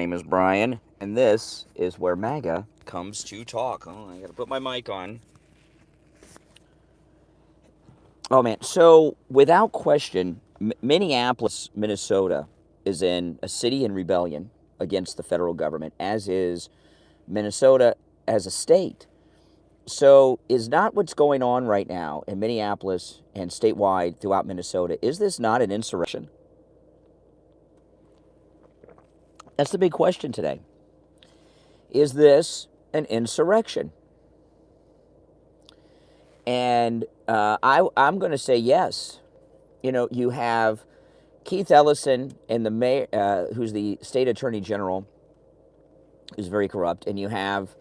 name is Brian, and this is where MAGA comes to talk. Oh, I gotta put my mic on. Oh man, so without question, Minneapolis, Minnesota is in a city in rebellion against the federal government, as is Minnesota as a state. So is not what's going on right now in Minneapolis and statewide throughout Minnesota, is this not an insurrection? That's the big question today. Is this an insurrection? And I'm going to say yes. You know, you have Keith Ellison and the mayor, who's the state attorney general, who's very corrupt, and you have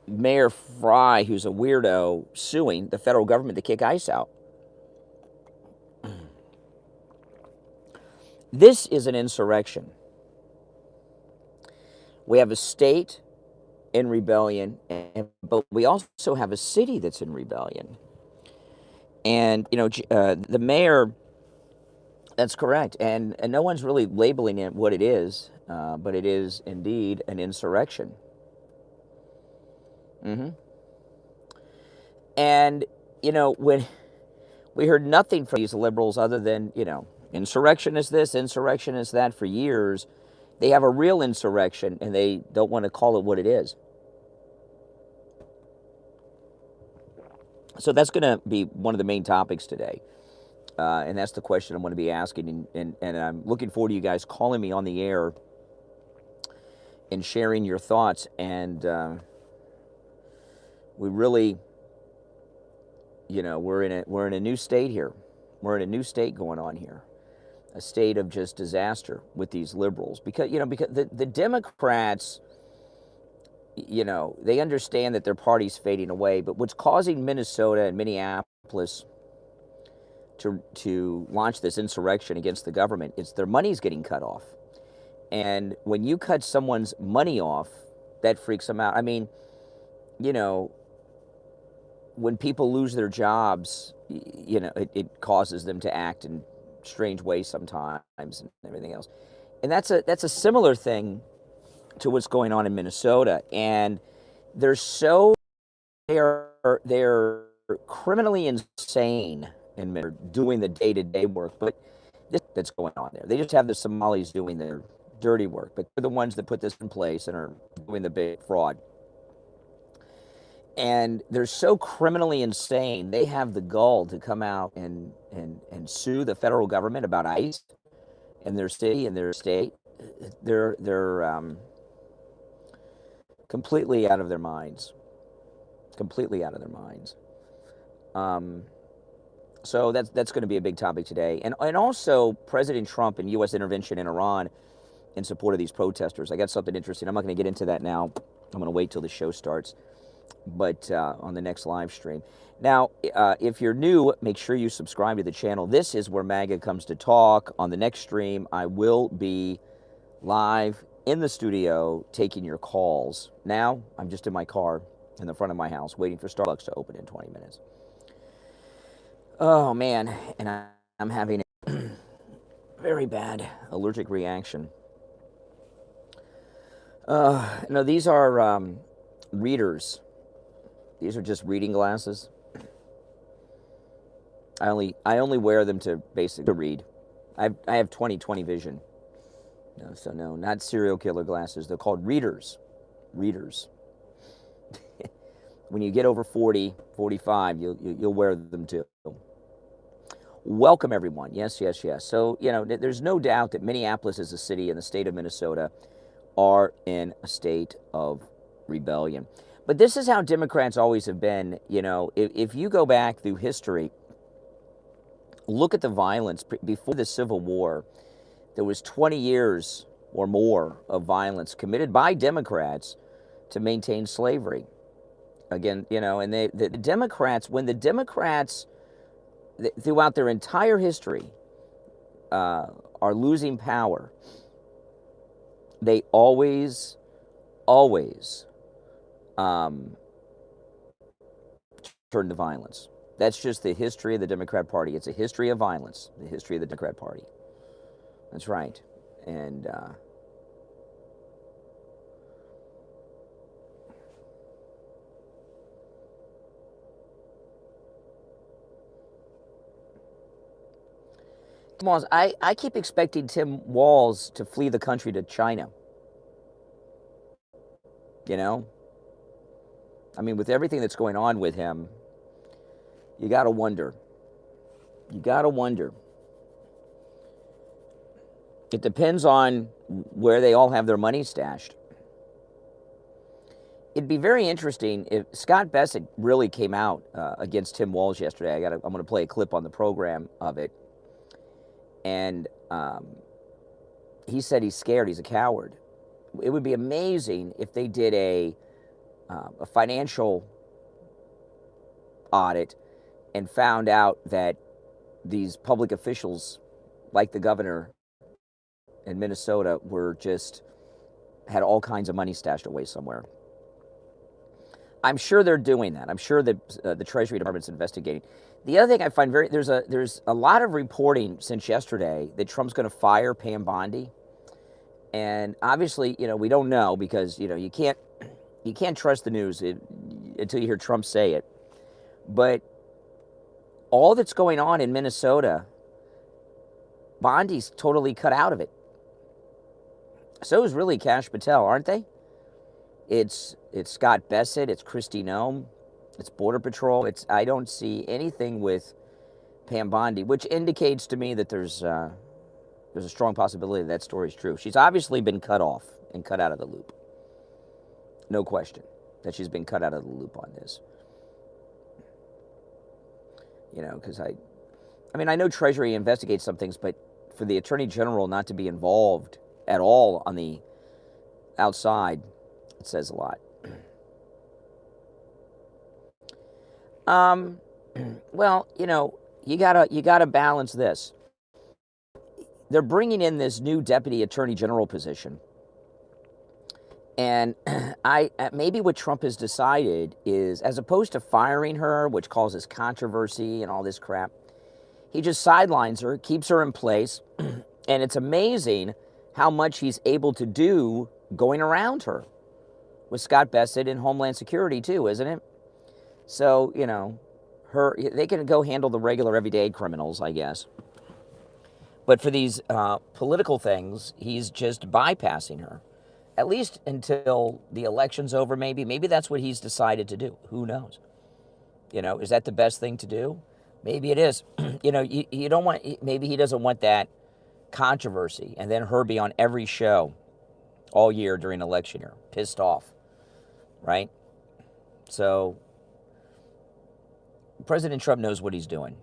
Mayor Fry, who's a weirdo, suing the federal government to kick ICE out. This is an insurrection. We have a state in rebellion, but we also have a city that's in rebellion. And, you know, the mayor, that's correct. And no one's really labeling it what it is, but it is indeed an insurrection. And, you know, when we heard nothing from these liberals other than, you know, insurrection is this, insurrection is that for years, they have a real insurrection and they don't want to call it what it is. So that's going to be one of the main topics today. And that's the question I'm going to be asking. And I'm looking forward to you guys calling me on the air and sharing your thoughts. And we really, you know, we're in a new state here. We're in a new state going on here. A state of just disaster with these liberals. Because, you know, because the Democrats, you know, they understand that their party's fading away, but what's causing Minnesota and Minneapolis to launch this insurrection against the government is their money's getting cut off. And when you cut someone's money off, that freaks them out. I mean, you know, when people lose their jobs, you know, it causes them to act in strange ways sometimes and everything else. And that's a similar thing to what's going on in Minnesota. And they're criminally insane and they're doing the day-to-day work, but that's going on there. They just have the Somalis doing their dirty work, but they're the ones that put this in place and are doing the big fraud. And they're so criminally insane, they have the gall to come out and sue the federal government about ICE and their city and their state. They're completely out of their minds. Completely out of their minds. So that's going to be a big topic today. And also President Trump and U.S. intervention in Iran in support of these protesters. I got something interesting. I'm not going to get into that now. I'm going to wait till the show starts, but on the next live stream. Now, if you're new, make sure you subscribe to the channel. This is where MAGA comes to talk. On the next stream, I will be live in the studio taking your calls. Now, I'm just in my car in the front of my house waiting for Starbucks to open in 20 minutes. Oh, man, and I'm having a very bad allergic reaction. No, these are readers. These are just reading glasses. I only wear them to basically read. I have 20/20 vision. No, so no, not serial killer glasses. They're called readers. Readers. When you get over 40, 45, you'll wear them too. Welcome, everyone. Yes, yes, yes. So, you know, there's no doubt that Minneapolis as a city and the state of Minnesota are in a state of rebellion. But this is how Democrats always have been. You know, if you go back through history, look at the violence. Before the Civil War, there was 20 years or more of violence committed by Democrats to maintain slavery. Again, you know, and the Democrats, when the Democrats, throughout their entire history, are losing power, they always turn to violence. That's just the history of the Democrat Party. It's a history of violence, the history of the Democrat Party. That's right. And Walz, I keep expecting Tim Walz to flee the country to China. You know? I mean, with everything that's going on with him, you got to wonder. You got to wonder. It depends on where they all have their money stashed. It'd be very interesting if Scott Bassett really came out against Tim Walz yesterday. I'm going to play a clip on the program of it. And he said he's scared, he's a coward. It would be amazing if they did a financial audit and found out that these public officials, like the governor in Minnesota, had all kinds of money stashed away somewhere. I'm sure they're doing that. I'm sure that the Treasury Department's investigating. The other thing I find there's a lot of reporting since yesterday that Trump's going to fire Pam Bondi, and obviously, we don't know because you can't trust the news until you hear Trump say it. But all that's going on in Minnesota, Bondi's totally cut out of it. So is really Kash Patel, aren't they? It's Scott Bassett, it's Kristi Noem, it's Border Patrol. I don't see anything with Pam Bondi, which indicates to me that there's a strong possibility that story is true. She's obviously been cut off and cut out of the loop. No question that she's been cut out of the loop on this. Because I know Treasury investigates some things, but for the Attorney General not to be involved at all on the outside, it says a lot. Well, you gotta balance this. They're bringing in this new Deputy Attorney General position, and maybe what Trump has decided is, as opposed to firing her, which causes controversy and all this crap, he just sidelines her, keeps her in place, and it's amazing how much he's able to do going around her. With Scott Bassett in Homeland Security too, isn't it? So, they can go handle the regular everyday criminals, I guess. But for these political things, he's just bypassing her. At least until the election's over, maybe. Maybe that's what he's decided to do. Who knows? Is that the best thing to do? Maybe it is. You don't want, maybe he doesn't want that controversy and then her be on every show all year during election year, pissed off. Right? So, President Trump knows what he's doing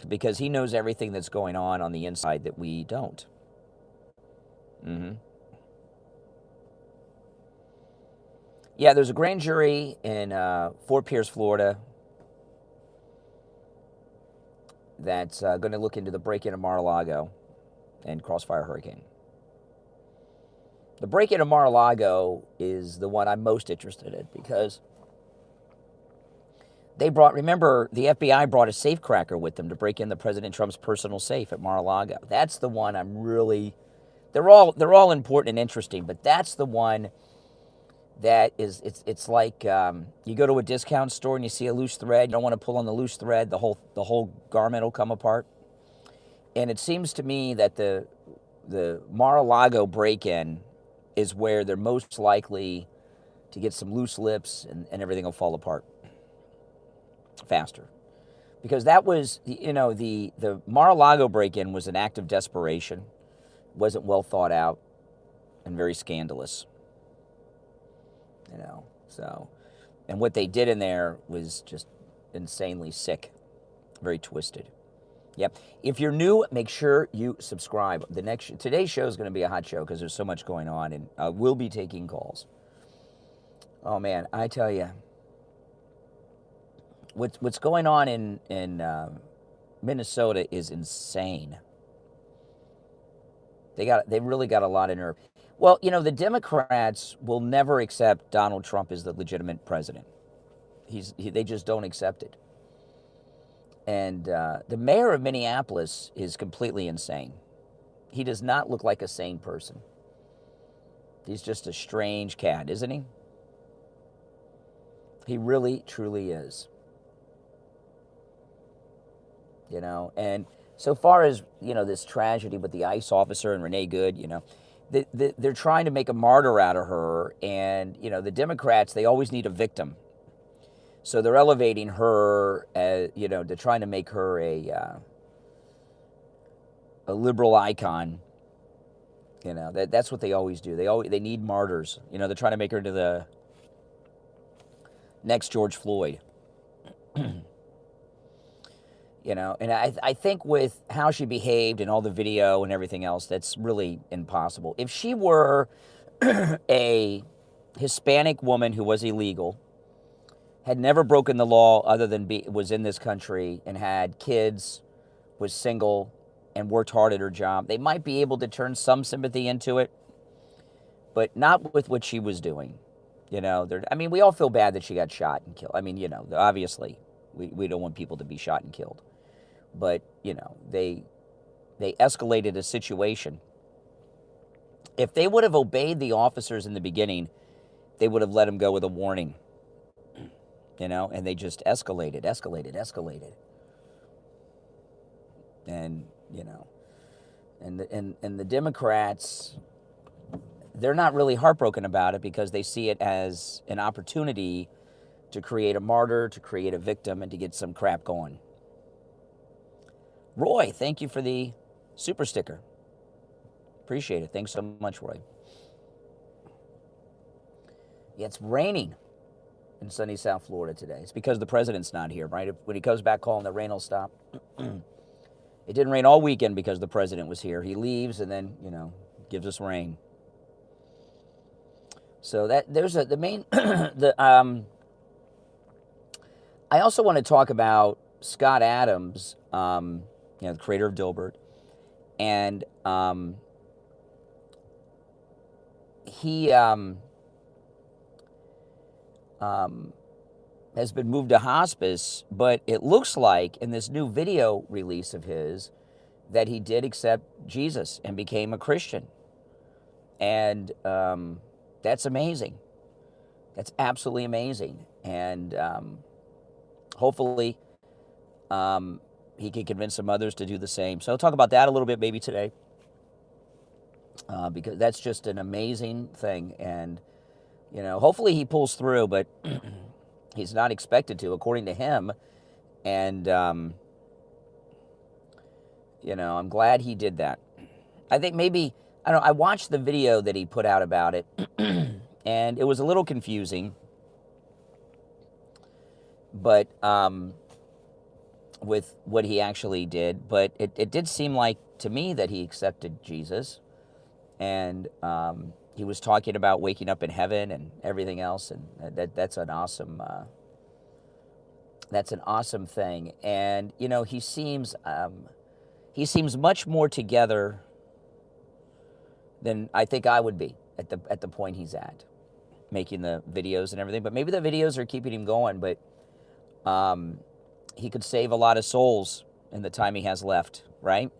because he knows everything that's going on the inside that we don't. Yeah, there's a grand jury in Fort Pierce, Florida that's going to look into the break-in of Mar-a-Lago and Crossfire Hurricane. The break-in of Mar-a-Lago is the one I'm most interested in because remember, the FBI brought a safecracker with them to break in the President Trump's personal safe at Mar-a-Lago. That's the one I'm really, they're all important and interesting, but that's the one that it's like you go to a discount store and you see a loose thread, you don't want to pull on the loose thread, the whole garment will come apart. And it seems to me that the Mar-a-Lago break-in is where they're most likely to get some loose lips and everything will fall apart faster. Because that was, the Mar-a-Lago break-in was an act of desperation, wasn't well thought out, and very scandalous. So, and what they did in there was just insanely sick, very twisted. Yep. If you're new, make sure you subscribe. Today's show is going to be a hot show because there's so much going on, and we'll be taking calls. Oh man, I tell you, what's going on in Minnesota is insane. They really got a lot of nerve. Well, the Democrats will never accept Donald Trump as the legitimate president. They just don't accept it. And the mayor of Minneapolis is completely insane. He does not look like a sane person. He's just a strange cat, isn't he? He really, truly is. You know, and so far as, you know, this tragedy with the ICE officer and Renee Good, you know, they're trying to make a martyr out of her. And, you know, the Democrats, they always need a victim. So they're elevating her, you know, they're trying to make her a liberal icon. You know, that's what they always do. They need martyrs. You know, they're trying to make her into the next George Floyd. You know, and I think with how she behaved and all the video and everything else, that's really impossible. If she were a Hispanic woman who was illegal, had never broken the law other than was in this country and had kids, was single, and worked hard at her job, they might be able to turn some sympathy into it, but not with what she was doing. You know, I mean, we all feel bad that she got shot and killed. I mean, you know, obviously, we don't want people to be shot and killed. But, you know, they escalated a situation. If they would have obeyed the officers in the beginning, they would have let them go with a warning. You know, and they just escalated. And, you know, and the Democrats, they're not really heartbroken about it because they see it as an opportunity to create a martyr, to create a victim, and to get some crap going. Roy, thank you for the super sticker. Appreciate it. Thanks so much, Roy. Yeah, it's raining in sunny South Florida today. It's because the president's not here, right? When he comes back calling, the rain will stop. It didn't rain all weekend because the president was here. He leaves and then, you know, gives us rain. So there's the main I also want to talk about Scott Adams, you know, the creator of Dilbert, and he has been moved to hospice, but it looks like in this new video release of his that he did accept Jesus and became a Christian. And that's amazing. That's absolutely amazing. And hopefully he can convince some others to do the same. So I'll talk about that a little bit maybe today, because that's just an amazing thing. And, you know, hopefully he pulls through, but he's not expected to, according to him. And, you know, I'm glad he did that. I think maybe, I don't know, I watched the video that he put out about it, and it was a little confusing. But with what he actually did, but it did seem like to me that he accepted Jesus, and he was talking about waking up in heaven and everything else, and that's an awesome thing. And you know, he seems much more together than I think I would be at the point he's at, making the videos and everything. But maybe the videos are keeping him going, but he could save a lot of souls in the time he has left, right?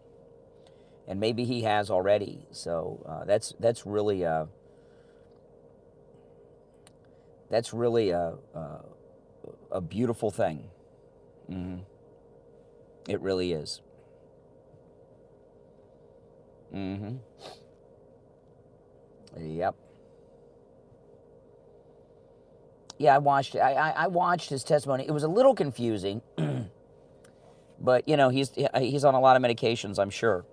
And maybe he has already. So that's really a beautiful thing. Mm-hmm. It really is. Mm-hmm. Yep. Yeah, I watched it. I watched his testimony. It was a little confusing, but you know, he's on a lot of medications, I'm sure.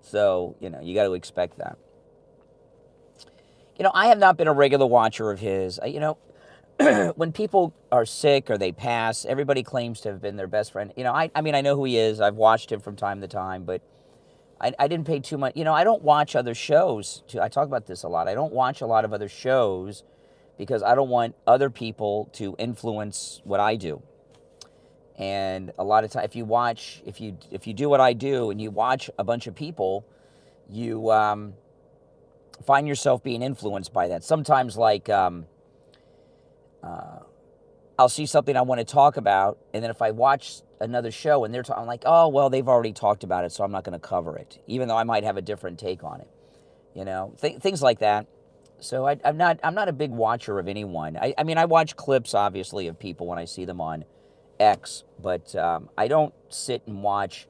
So, you know, you got to expect that. You know, I have not been a regular watcher of his. You know, when people are sick or they pass, everybody claims to have been their best friend. You know, I mean, I know who he is. I've watched him from time to time, but I didn't pay too much. You know, I don't watch other shows. I talk about this a lot. I don't watch a lot of other shows because I don't want other people to influence what I do. And a lot of times, if you do what I do and you watch a bunch of people, you find yourself being influenced by that. Sometimes, like, I'll see something I want to talk about, and then if I watch another show, and they're talking like, oh, well, they've already talked about it, so I'm not going to cover it, even though I might have a different take on it. Things like that. So I'm not a big watcher of anyone. I mean, I watch clips, obviously, of people when I see them on X, but I don't sit and watch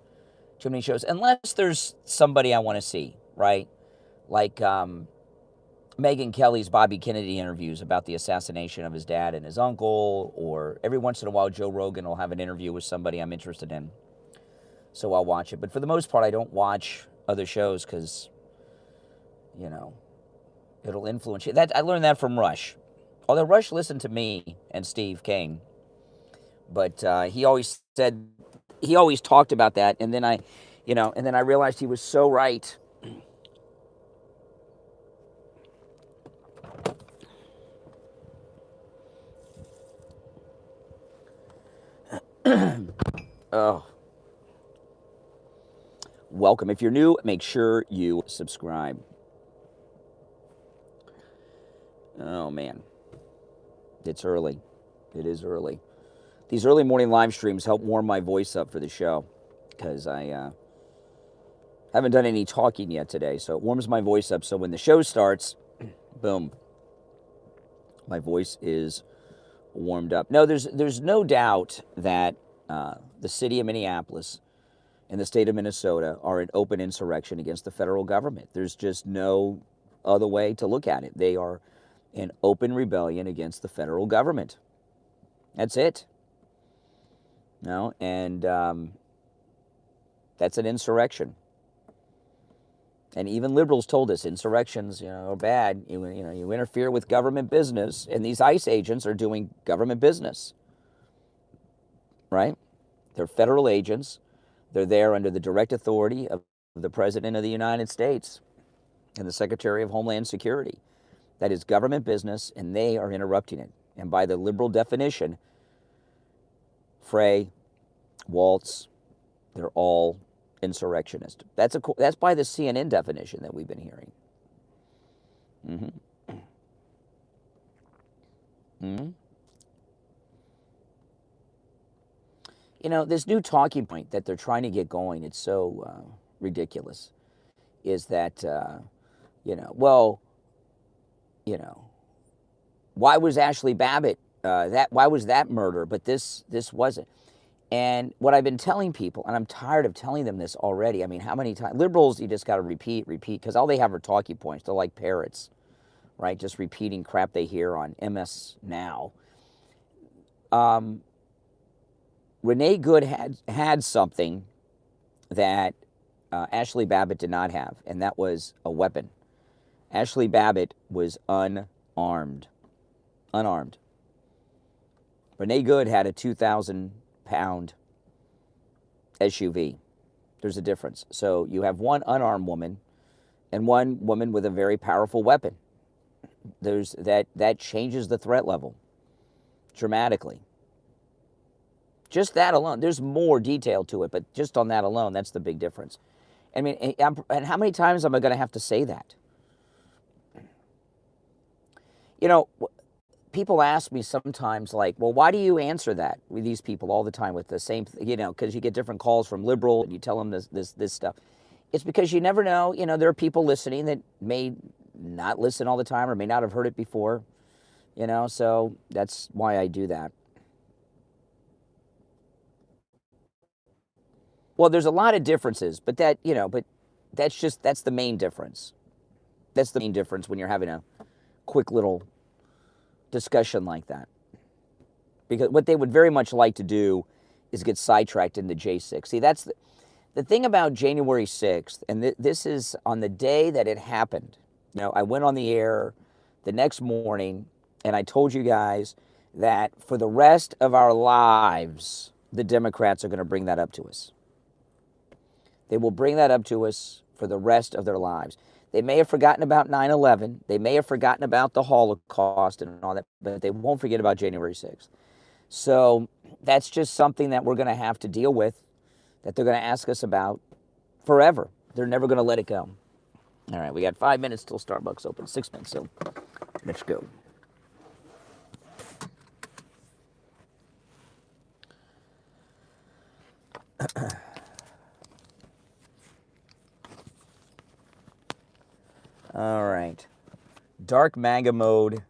too many shows unless there's somebody I want to see, right? Like Megyn Kelly's Bobby Kennedy interviews about the assassination of his dad and his uncle, or every once in a while Joe Rogan will have an interview with somebody I'm interested in, so I'll watch it. But for the most part, I don't watch other shows because, it'll influence you. I learned that from Rush. Although Rush listened to me and Steve Kane, but he always talked about that, and then I realized he was so right. Oh. Welcome. If you're new, make sure you subscribe. Oh, man. It's early. It is early. These early morning live streams help warm my voice up for the show because I haven't done any talking yet today, so it warms my voice up. So when the show starts, boom, my voice is warmed up. No, there's no doubt that the city of Minneapolis and the state of Minnesota are in open insurrection against the federal government. There's just no other way to look at it. They are in open rebellion against the federal government. That's it. And that's an insurrection. And even liberals told us insurrections, are bad. You interfere with government business, and these ICE agents are doing government business, right? They're federal agents. They're there under the direct authority of the President of the United States and the Secretary of Homeland Security. That is government business, and they are interrupting it. And by the liberal definition, Frey, Waltz, they're all insurrectionist. That's by the CNN definition that we've been hearing. This new talking point that they're trying to get going, it's so ridiculous, is that, why was Ashley Babbitt, why was that murder, but this wasn't? And what I've been telling people, and I'm tired of telling them this already, I mean, how many times? Liberals, you just got to repeat, because all they have are talking points. They're like parrots, right? Just repeating crap they hear on MS Now. Renee Good had something that Ashley Babbitt did not have, and that was a weapon. Ashley Babbitt was unarmed. Renee Good had a 2,000-pound SUV. There's a difference. So you have one unarmed woman and one woman with a very powerful weapon. That changes the threat level dramatically. Just that alone. There's more detail to it, but just on that alone, that's the big difference. I mean, and how many times am I going to have to say that? People ask me sometimes, like, well, why do you answer that with these people all the time with the same, because you get different calls from liberal and you tell them this stuff. It's because you never know, there are people listening that may not listen all the time or may not have heard it before, so that's why I do that. Well, there's a lot of differences, but that's the main difference. That's the main difference when you're having a quick little discussion like that. Because what they would very much like to do is get sidetracked into J6. See, that's the thing about January 6th, and this is on the day that it happened. I went on the air the next morning, and I told you guys that for the rest of our lives, the Democrats are going to bring that up to us. They will bring that up to us for the rest of their lives. They may have forgotten about 9/11. They may have forgotten about the Holocaust and all that, but they won't forget about January 6th. So that's just something that we're going to have to deal with, that they're going to ask us about forever. They're never going to let it go. All right, we got 5 minutes till Starbucks opens, 6 minutes, so let's go. All right. Dark MAGA mode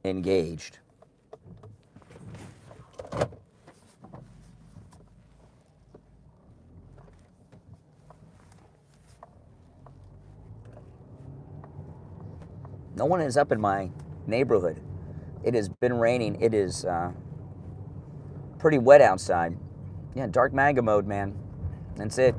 engaged. No one is up in my neighborhood. It has been raining. It is pretty wet outside. Yeah, dark MAGA mode, man. That's it.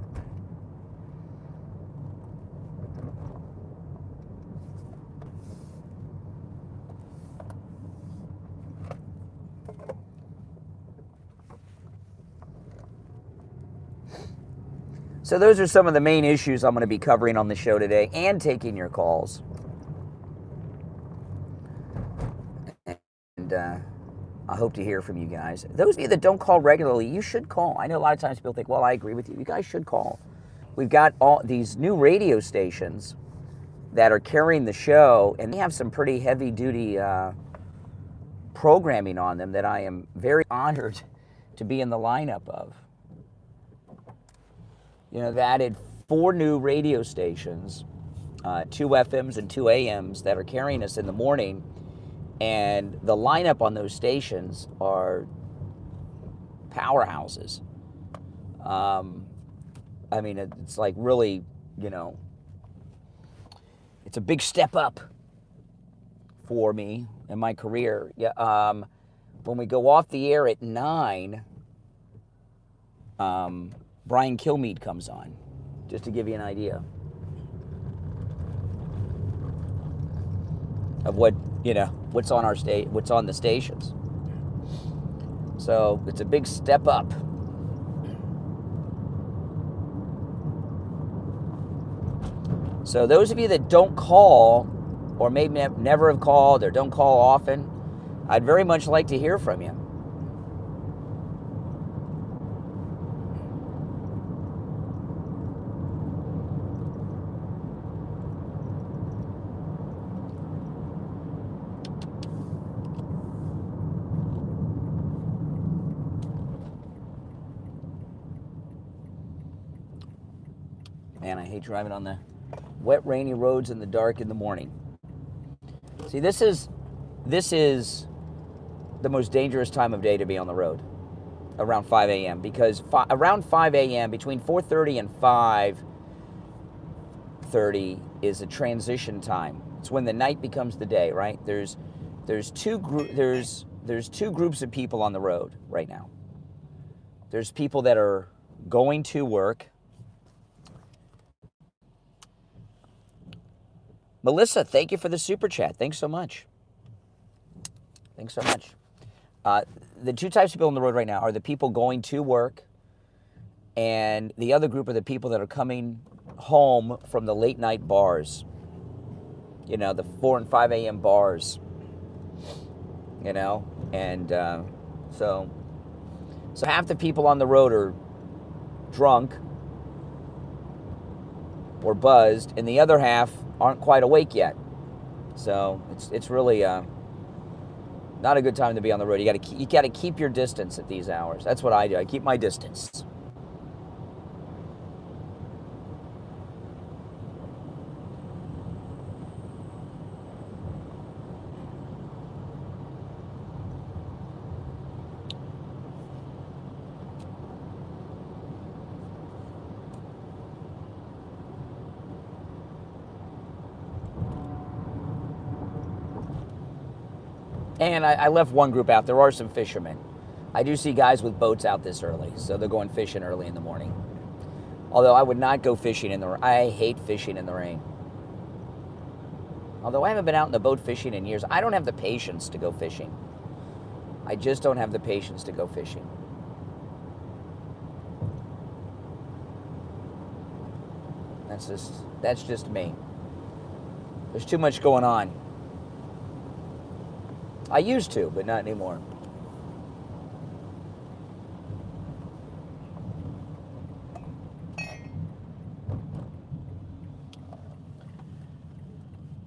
So those are some of the main issues I'm going to be covering on the show today and taking your calls. And I hope to hear from you guys. Those of you that don't call regularly, you should call. I know a lot of times people think, well, I agree with you. You guys should call. We've got all these new radio stations that are carrying the show, and they have some pretty heavy-duty programming on them that I am very honored to be in the lineup of. You know, they've added 4 new radio stations, 2 FMs and 2 AMs that are carrying us in the morning, and the lineup on those stations are powerhouses. I mean, it's like really, you know, it's a big step up for me in my career. Yeah. When we go off the air at 9, Brian Kilmeade comes on, just to give you an idea of what, you know, what's on our what's on the stations. So it's a big step up. So those of you that don't call, or maybe never have called, or don't call often, I'd very much like to hear from you. Man, I hate driving on the wet, rainy roads in the dark in the morning. See, this is the most dangerous time of day to be on the road, around 5 a.m. Because around 5 a.m., between 4:30 and 5:30 is a transition time. It's when the night becomes the day, right? There's two groups of people on the road right now. There's people that are going to work. Melissa, thank you for the super chat. Thanks so much. Thanks so much. The 2 types of people on the road right now are the people going to work, and the other group are the people that are coming home from the late night bars. You know, the 4 and 5 a.m. bars. You know, and so half the people on the road are drunk or buzzed, and the other half aren't quite awake yet. So it's really not a good time to be on the road. You got to keep your distance at these hours. That's what I do. I keep my distance. And I left one group out. There are some fishermen. I do see guys with boats out this early, so they're going fishing early in the morning. Although I would not go fishing in the rain. I hate fishing in the rain. Although I haven't been out in the boat fishing in years. I don't have the patience to go fishing. I just don't have the patience to go fishing. That's just me. There's too much going on. I used to, but not anymore.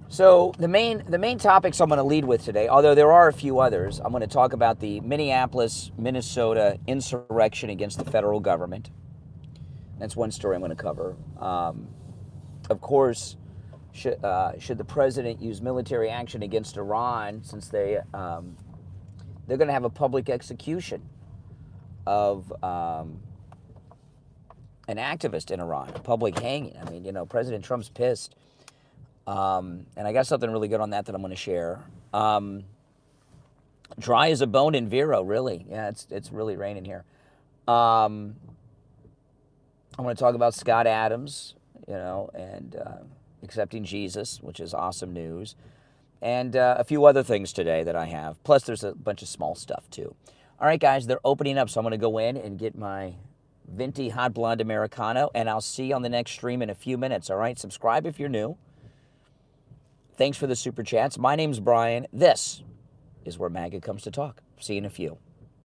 So the main topics I'm going to lead with today, although there are a few others, I'm going to talk about the Minneapolis, Minnesota insurrection against the federal government. That's one story I'm going to cover. Of course, should the president use military action against Iran, since they're going to have a public execution of an activist in Iran, a public hanging. I mean, President Trump's pissed. And I got something really good on that I'm going to share. Dry as a bone in Vero, really. Yeah, it's really raining here. I want to talk about Scott Adams, and accepting Jesus, which is awesome news. And a few other things today that I have. Plus, there's a bunch of small stuff, too. All right, guys, they're opening up, so I'm going to go in and get my venti hot blonde Americano, and I'll see you on the next stream in a few minutes, all right? Subscribe if you're new. Thanks for the super chats. My name's Brian. This is where MAGA comes to talk. See you in a few.